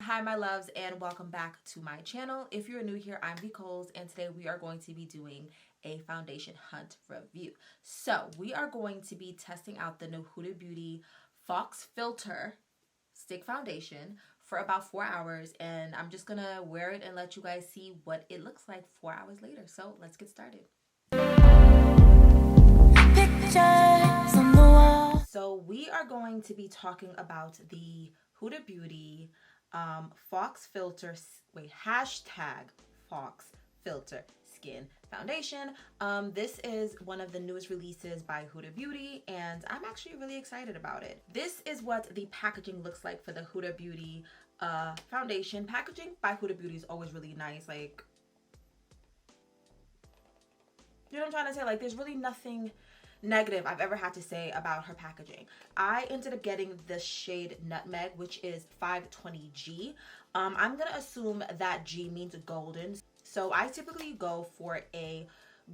Hi my loves, and welcome back to my channel. If you're new here, I'm Nicole's, and today we are going to be doing a foundation hunt review. So we are going to be testing out the new Huda Beauty Fox Filter Stick Foundation for about 4 hours, and I'm just gonna wear it and let you guys see what it looks like 4 hours later. So let's get started. So we are going to be talking about the Huda Beauty Fox Filter, hashtag Fox Filter Skin Foundation. This is one of the newest releases by Huda Beauty, and I'm actually really excited about it. This is what the packaging looks like for the Huda Beauty foundation. Packaging by Huda Beauty is always really nice. Like, you know what I'm trying to say? Like, there's really nothing negative I've ever had to say about her packaging. I ended up getting the shade Nutmeg, which is 520G. I'm gonna assume that G means golden, so I typically go for a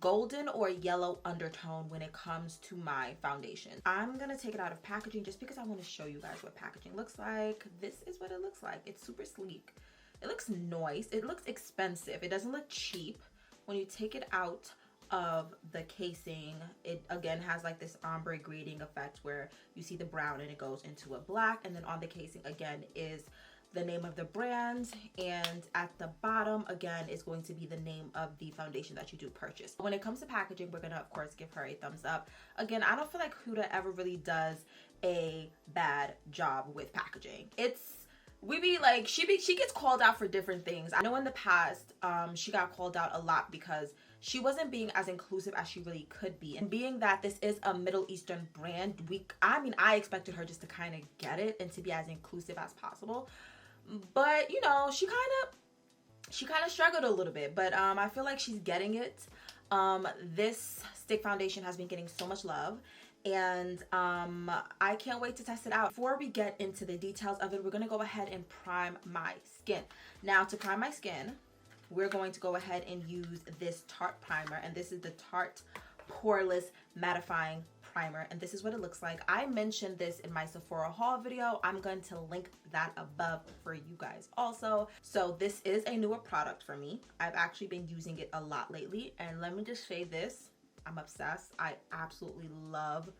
golden or yellow undertone when it comes to my foundation. I'm gonna take it out of packaging just because I want to show you guys what packaging looks like. This is what it looks like. It's super sleek. It looks nice. It looks expensive. It doesn't look cheap. When you take it out of the casing, it again has like this ombre grading effect where you see the brown and it goes into a black, and then on the casing again is the name of the brand, and at the bottom again is going to be the name of the foundation that you do purchase. When it comes to packaging, we're gonna of course give her a thumbs up. Again, I don't feel like Huda ever really does a bad job with packaging. She gets called out for different things. I know in the past she got called out a lot because she wasn't being as inclusive as she really could be. And being that this is a Middle Eastern brand, I expected her just to kind of get it and to be as inclusive as possible. But, you know, she kind of struggled a little bit, but I feel like she's getting it. This stick foundation has been getting so much love, and I can't wait to test it out. Before we get into the details of it, we're going to go ahead and prime my skin. Now, to prime my skin, we're going to go ahead and use this Tarte Primer, and this is the Tarte Poreless Mattifying Primer, and this is what it looks like. I mentioned this in my Sephora haul video. I'm going to link that above for you guys also. So this is a newer product for me. I've actually been using it a lot lately, and let me just say this. I'm obsessed. I absolutely love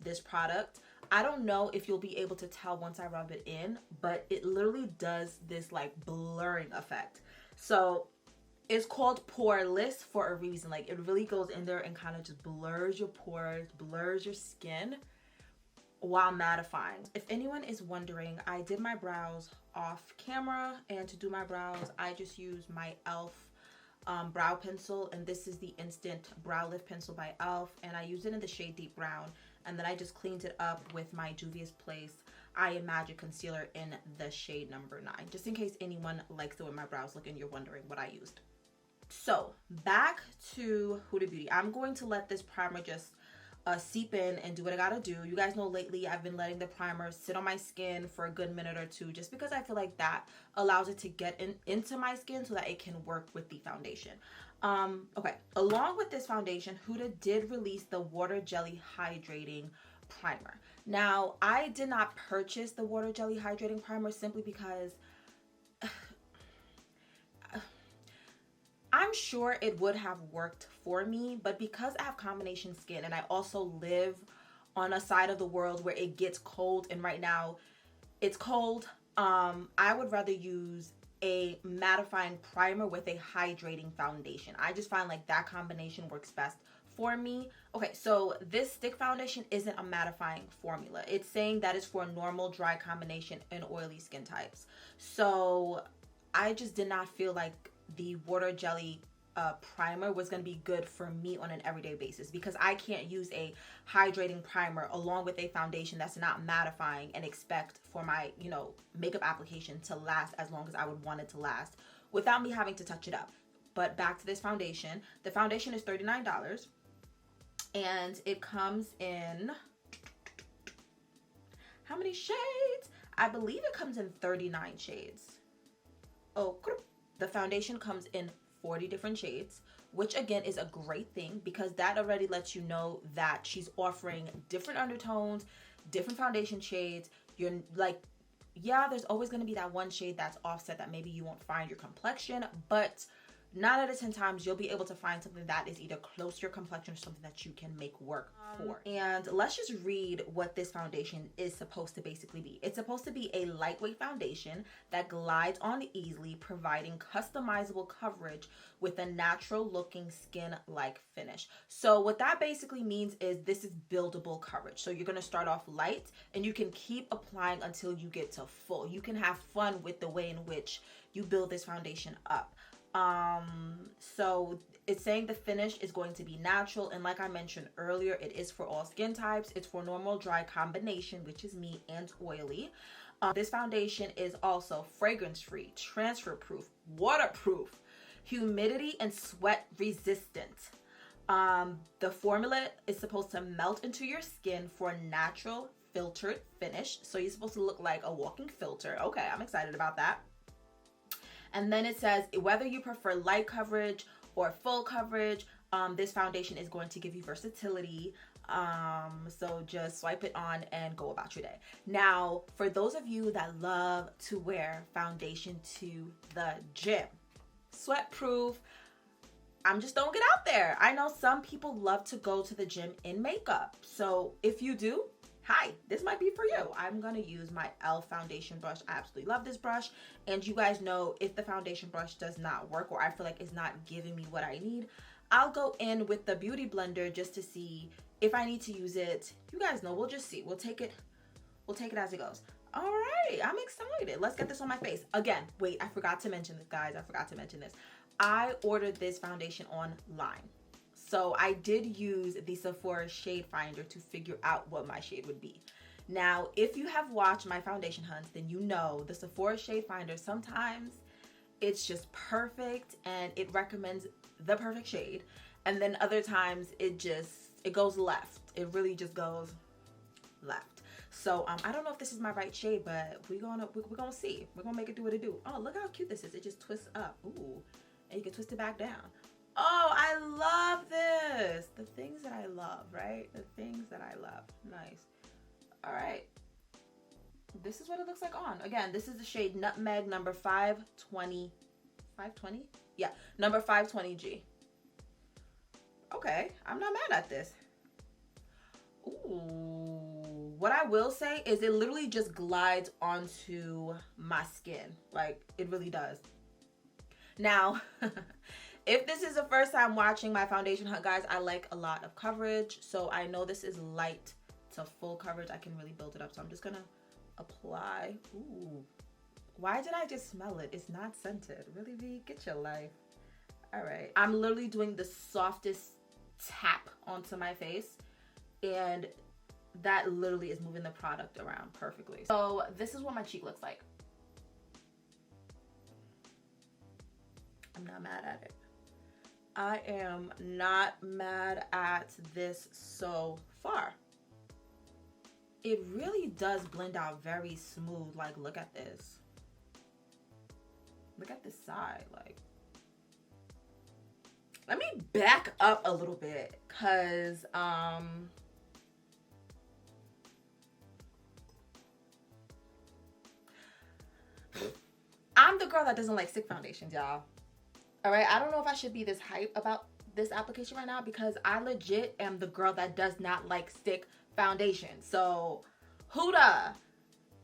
this product. I don't know if you'll be able to tell once I rub it in, but it literally does this like blurring effect. So it's called poreless for a reason. Like, it really goes in there and kind of just blurs your pores, blurs your skin while mattifying. If anyone is wondering, I did my brows off camera, and to do my brows I just used my e.l.f. brow pencil, and this is the Instant Brow Lift Pencil by e.l.f. and I used it in the shade Deep Brown, and then I just cleaned it up with my Juvia's Place I Am Magic concealer in the shade number 9, just in case anyone likes the way my brows look and you're wondering what I used. So back to Huda Beauty. I'm going to let this primer just seep in and do what I gotta do. You guys know lately I've been letting the primer sit on my skin for a good minute or two, just because I feel like that allows it to get into my skin so that it can work with the foundation. Okay, along with this foundation, Huda did release the Water Jelly Hydrating Primer. Now, I did not purchase the Water Jelly Hydrating Primer simply because I'm sure it would have worked for me, but because I have combination skin and I also live on a side of the world where it gets cold, and right now it's cold, I would rather use a mattifying primer with a hydrating foundation. I just find like that combination works best for me. Okay, so this stick foundation isn't a mattifying formula. It's saying that it's for normal dry combination and oily skin types. So I just did not feel like the Water Jelly primer was going to be good for me on an everyday basis, because I can't use a hydrating primer along with a foundation that's not mattifying and expect for my, you know, makeup application to last as long as I would want it to last without me having to touch it up. But back to this foundation. The foundation is $39, and it comes in how many shades? I believe it comes in 39 shades. Oh, the foundation comes in 40 different shades, which again is a great thing because that already lets you know that she's offering different undertones, different foundation shades. You're like, yeah, there's always going to be that one shade that's offset that maybe you won't find your complexion, but 9 out of 10 times you'll be able to find something that is either close to your complexion or something that you can make work for. And let's just read what this foundation is supposed to basically be. It's supposed to be a lightweight foundation that glides on easily, providing customizable coverage with a natural looking skin-like finish. So what that basically means is this is buildable coverage. So you're going to start off light and you can keep applying until you get to full. You can have fun with the way in which you build this foundation up. So it's saying the finish is going to be natural, and like I mentioned earlier, it is for all skin types. It's for normal, dry combination, which is me, and oily. This foundation is also fragrance free, transfer proof, waterproof, humidity and sweat resistant. The formula is supposed to melt into your skin for a natural filtered finish, so you're supposed to look like a walking filter. Okay, I'm excited about that. And then it says whether you prefer light coverage or full coverage, this foundation is going to give you versatility. So just swipe it on and go about your day. Now, for those of you that love to wear foundation to the gym, sweat proof, I'm just throwing it out there. I know some people love to go to the gym in makeup. So if you do, hi, this might be for you. I'm gonna use my e.l.f. foundation brush. I absolutely love this brush. And you guys know if the foundation brush does not work or I feel like it's not giving me what I need, I'll go in with the beauty blender just to see if I need to use it. You guys know, we'll just see. We'll take it as it goes. All right, I'm excited. Let's get this on my face. Again, wait, I forgot to mention this, guys. I forgot to mention this. I ordered this foundation online. So I did use the Sephora shade finder to figure out what my shade would be. Now, if you have watched my foundation hunts, then you know the Sephora shade finder, sometimes it's just perfect and it recommends the perfect shade. And then other times it goes left. It really just goes left. So I don't know if this is my right shade, but we're gonna see. We're gonna make it do what it do. Oh, look how cute this is. It just twists up. Ooh, and you can twist it back down. Oh, I love this. The things that I love, right? The things that I love. Nice. All right. This is what it looks like on. Again, this is the shade Nutmeg number 520. 520? Yeah, number 520G. Okay, I'm not mad at this. Ooh. What I will say is it literally just glides onto my skin. Like, it really does. Now, if this is the first time watching my foundation hunt, guys, I like a lot of coverage. So I know this is light to full coverage. I can really build it up. So I'm just going to apply. Ooh. Why did I just smell it? It's not scented. Really, V? Get your life. All right. I'm literally doing the softest tap onto my face. And that literally is moving the product around perfectly. So this is what my cheek looks like. I'm not mad at it. I am not mad at this so far. It really does blend out very smooth. Like, look at this. Look at this side. Like, let me back up a little bit, cause I'm the girl that doesn't like stick foundations, y'all. All right, I don't know if I should be this hype about this application right now because I legit am the girl that does not like stick foundation. So, Huda,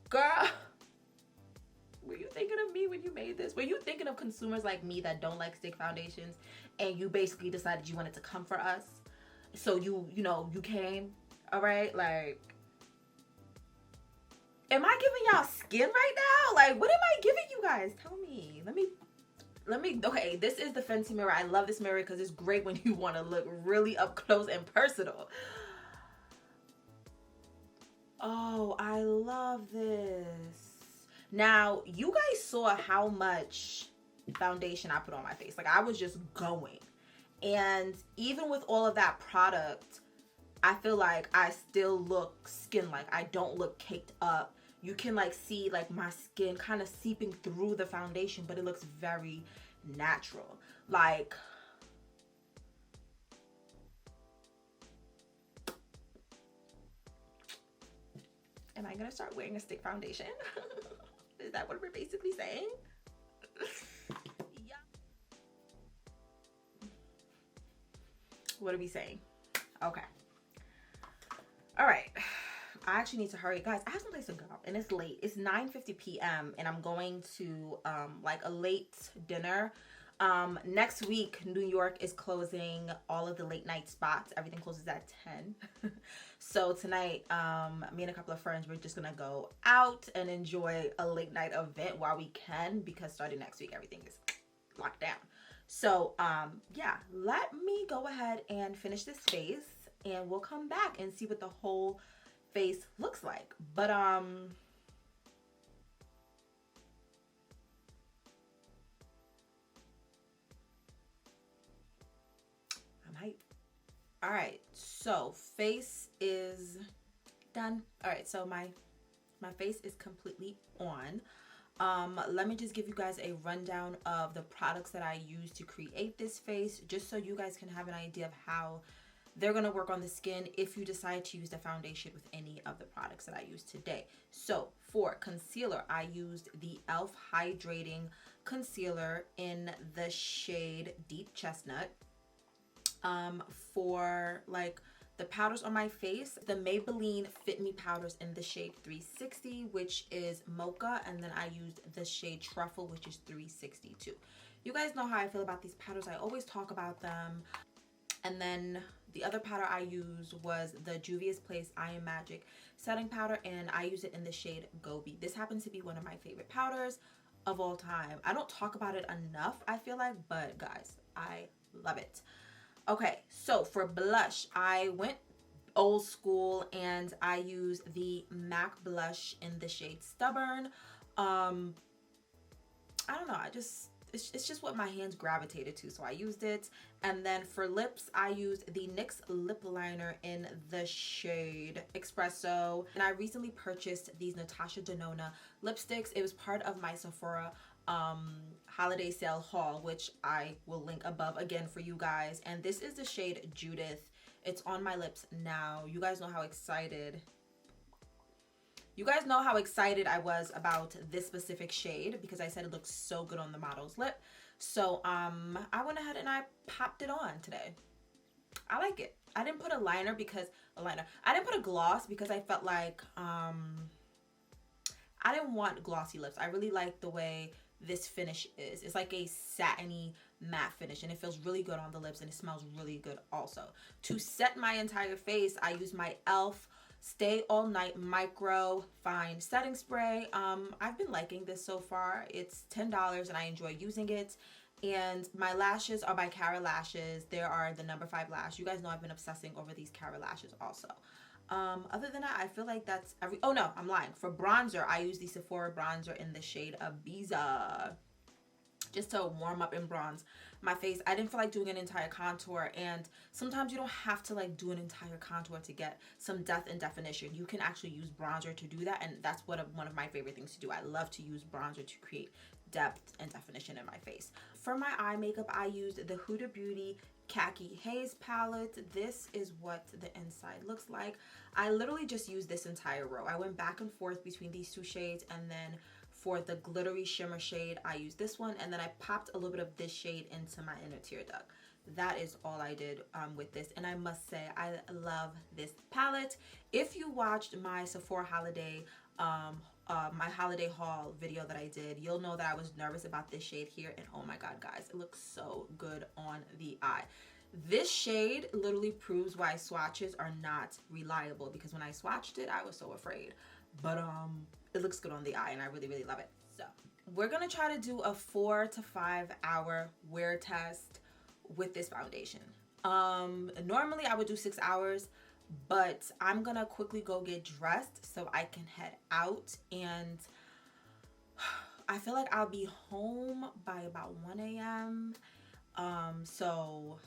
girl, were you thinking of me when you made this? Were you thinking of consumers like me that don't like stick foundations and you basically decided you wanted to come for us? So you came, all right? Like, am I giving y'all skin right now? Like, what am I giving you guys? Tell me. Let me, okay, this is the Fenty mirror. I love this mirror because it's great when you want to look really up close and personal. Oh, I love this. Now, you guys saw how much foundation I put on my face. Like, I was just going. And even with all of that product, I feel like I still look skin-like. I don't look caked up. You can like see like my skin kind of seeping through the foundation, but it looks very natural. Like, am I gonna start wearing a stick foundation? Is that what we're basically saying? Yeah. What are we saying? Okay. All right. I actually need to hurry. Guys, I have someplace to go and it's late. It's 9:50 p.m. and I'm going to like a late dinner. Next week, New York is closing all of the late night spots. Everything closes at 10. So tonight, me and a couple of friends, we're just gonna go out and enjoy a late night event while we can, because starting next week, everything is locked down. So yeah, let me go ahead and finish this face and we'll come back and see what the whole face looks like. But I might. All right, so face is done. All right, so my face is completely on. Let me just give you guys a rundown of the products that I use to create this face, just so you guys can have an idea of how they're gonna work on the skin if you decide to use the foundation with any of the products that I use today. So for concealer, I used the e.l.f. Hydrating Concealer in the shade Deep Chestnut. For like the powders on my face, the Maybelline Fit Me powders in the shade 360, which is Mocha, and then I used the shade Truffle, which is 362. You guys know how I feel about these powders. I always talk about them. And then the other powder I used was the Juvia's Place I Am Magic setting powder, and I use it in the shade Gobi. This happens to be one of my favorite powders of all time. I don't talk about it enough, I feel like, but guys, I love it. Okay, so for blush, I went old school and I use the MAC blush in the shade Stubborn. I don't know, it's just what my hands gravitated to, so I used it. And then for lips, I used the NYX lip liner in the shade Espresso. And I recently purchased these Natasha Denona lipsticks. It was part of my Sephora holiday sale haul, which I will link above again for you guys. And this is the shade Judith. It's on my lips now. You guys know how excited I was about this specific shade, because I said it looks so good on the model's lip. So I went ahead and I popped it on today. I like it. I didn't put I didn't put a gloss because I felt like I didn't want glossy lips. I really like the way this finish is. It's like a satiny matte finish, and it feels really good on the lips, and it smells really good also. To set my entire face, I use my e.l.f. Stay All Night Micro Fine Setting Spray. I've been liking this so far. It's $10 and I enjoy using it. And my lashes are by Cara Lashes. There are the number 5 lash. You guys know I've been obsessing over these Cara Lashes also. Other than that, I feel like that's oh no, I'm lying. For bronzer, I use the Sephora bronzer in the shade Ibiza, just to warm up and bronze my face. I didn't feel like doing an entire contour, and sometimes you don't have to like do an entire contour to get some depth and definition. You can actually use bronzer to do that, and that's one of my favorite things to do. I love to use bronzer to create depth and definition in my face. For my eye makeup, I used the Huda Beauty Khaki Haze palette. This is what the inside looks like. I literally just used this entire row. I went back and forth between these two shades, and then for the glittery shimmer shade, I used this one, and then I popped a little bit of this shade into my inner tear duct. That is all I did with this, and I must say I love this palette. If you watched my Sephora holiday my holiday haul video that I did, you'll know that I was nervous about this shade here, and oh my god guys, it looks so good on the eye. This shade literally proves why swatches are not reliable, because when I swatched it I was so afraid, but it looks good on the eye and I really love it. So we're gonna try to do a 4 to 5 hour wear test with this foundation. Normally I would do 6 hours, but I'm gonna quickly go get dressed so I can head out, and I feel like I'll be home by about 1 a.m. So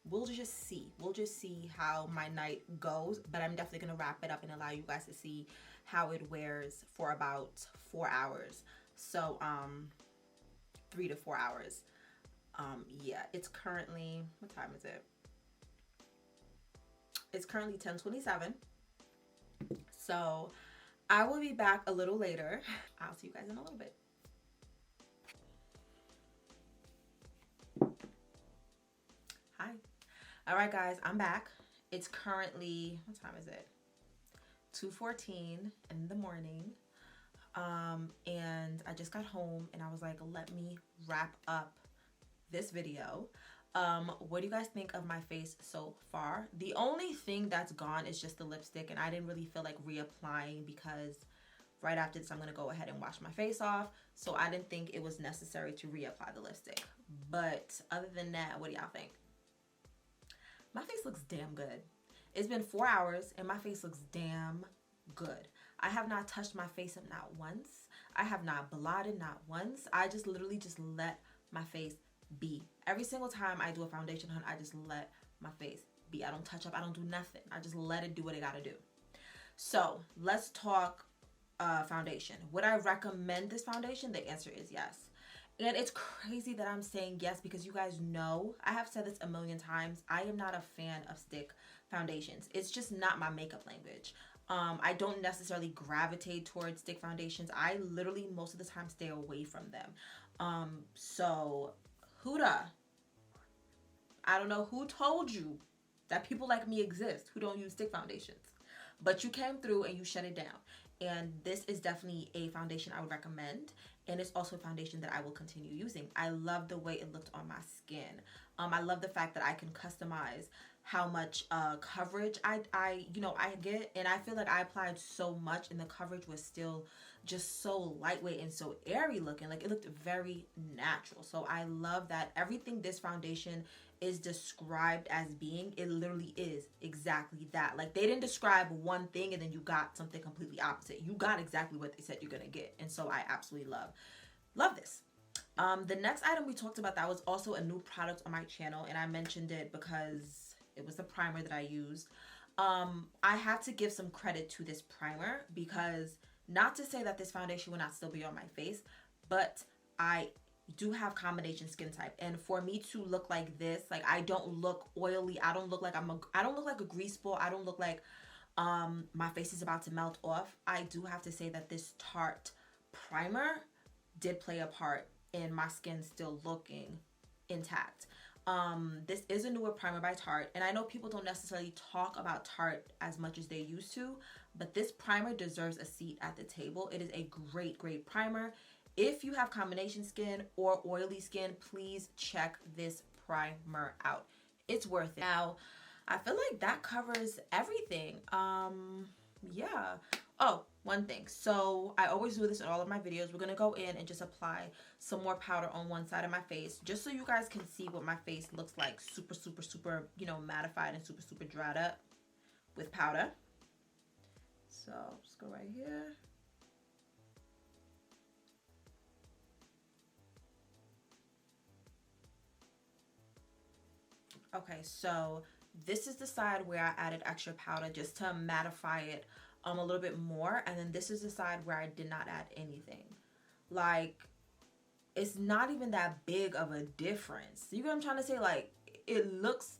we'll just see how my night goes, but I'm definitely gonna wrap it up and allow you guys to see how it wears for about 4 hours. So 3 to 4 hours. Yeah, it's currently, what time is it? It's currently 10:27. So I will be back a little later. I'll see you guys in a little bit. Hi. All right, guys, I'm back. It's currently, what time is it? 2:14 in the morning. And I just got home and I was like, let me wrap up this video. What do you guys think of my face so far? The only thing that's gone is just the lipstick, and I didn't really feel like reapplying because right after this I'm gonna go ahead and wash my face off, so I didn't think it was necessary to reapply the lipstick. But other than that, what do y'all think? My face looks damn good. It's been 4 hours and my face looks damn good. I have not touched my face up not once. I have not blotted not once. I just literally just let my face be. Every single time I do a foundation hunt, I just let my face be. I don't touch up. I don't do nothing. I just let it do what it gotta do. So let's talk foundation. Would I recommend this foundation? The answer is yes. And it's crazy that I'm saying yes because you guys know, I have said this a million times, I am not a fan of stick foundations. It's just not my makeup language. I don't necessarily gravitate towards stick foundations. I literally most of the time stay away from them. So Huda, I don't know who told you that people like me exist who don't use stick foundations, but you came through and you shut it down. And this is definitely a foundation I would recommend. And it's also a foundation that I will continue using. I love the way it looked on my skin. I love the fact that I can customize how much coverage I get. And I feel like I applied so much and the coverage was still just so lightweight and so airy looking. Like it looked very natural. So I love that everything this foundation is described as being, it literally is exactly that. Like they didn't describe one thing and then you got something completely opposite. You got exactly what they said you're gonna get. And so I absolutely love this. The next item we talked about that was also a new product on my channel, and I mentioned it because it was the primer that I used. I have to give some credit to this primer because, not to say that this foundation will not still be on my face, but I do have combination skin type, and for me to look like this, like I don't look oily, I don't look like I don't look like a grease ball, I don't look like my face is about to melt off. I do have to say that this Tarte primer did play a part in my skin still looking intact. This is a newer primer by Tarte, and I know people don't necessarily talk about Tarte as much as they used to, but this primer deserves a seat at the table. It is a great primer. If you have combination skin or oily skin, please check this primer out. It's worth it. Now, I feel like that covers everything. Yeah. Oh, one thing. So I always do this in all of my videos. We're going to go in and just apply some more powder on one side of my face, just so you guys can see what my face looks like. Super, mattified and super dried up with powder. So just go right here. Okay, so this is the side where I added extra powder just to mattify it a little bit more, and then this is the side where I did not add anything. Like, it's not even that big of a difference. You get what I'm trying to say? Like, it looks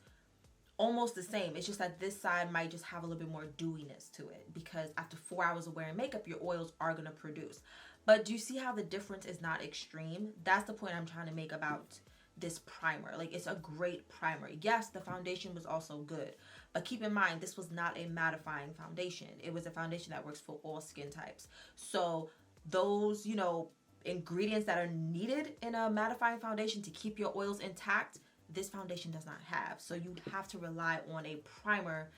almost the same. It's just that this side might just have a little bit more dewiness to it because after 4 hours of wearing makeup, your oils are gonna produce. But do you see how the difference is not extreme? That's the point I'm trying to make about this primer. Like, it's a great primer. Yes, the foundation was also good, but keep in mind this was not a mattifying foundation. It was a foundation that works for all skin types. So those, ingredients that are needed in a mattifying foundation to keep your oils intact, this foundation does not have. So you have to rely on a primer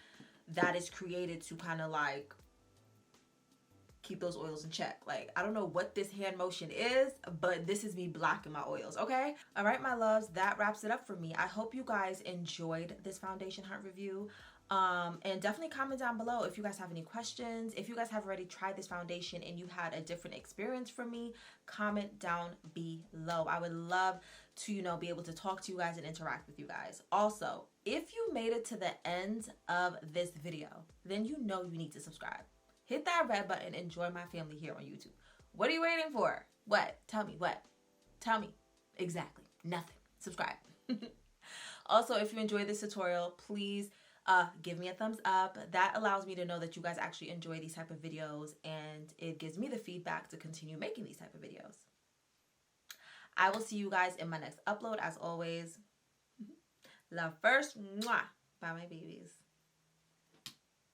that is created to kind of like keep those oils in check. Like, I don't know what this hand motion is, but this is me blocking my oils, okay? All right, my loves, that wraps it up for me. I hope you guys enjoyed this foundation hunt review. And definitely comment down below if you guys have any questions. If you guys have already tried this foundation and you had a different experience from me, comment down below. I would love to, be able to talk to you guys and interact with you guys. Also, if you made it to the end of this video, then you know you need to subscribe. Hit that red button and join my family here on YouTube. What are you waiting for? What? Tell me what? Tell me. Exactly. Nothing. Subscribe. Also, if you enjoyed this tutorial, please give me a thumbs up. That allows me to know that you guys actually enjoy these type of videos, and it gives me the feedback to continue making these type of videos. I will see you guys in my next upload. As always, love first. Mwah. Bye, my babies.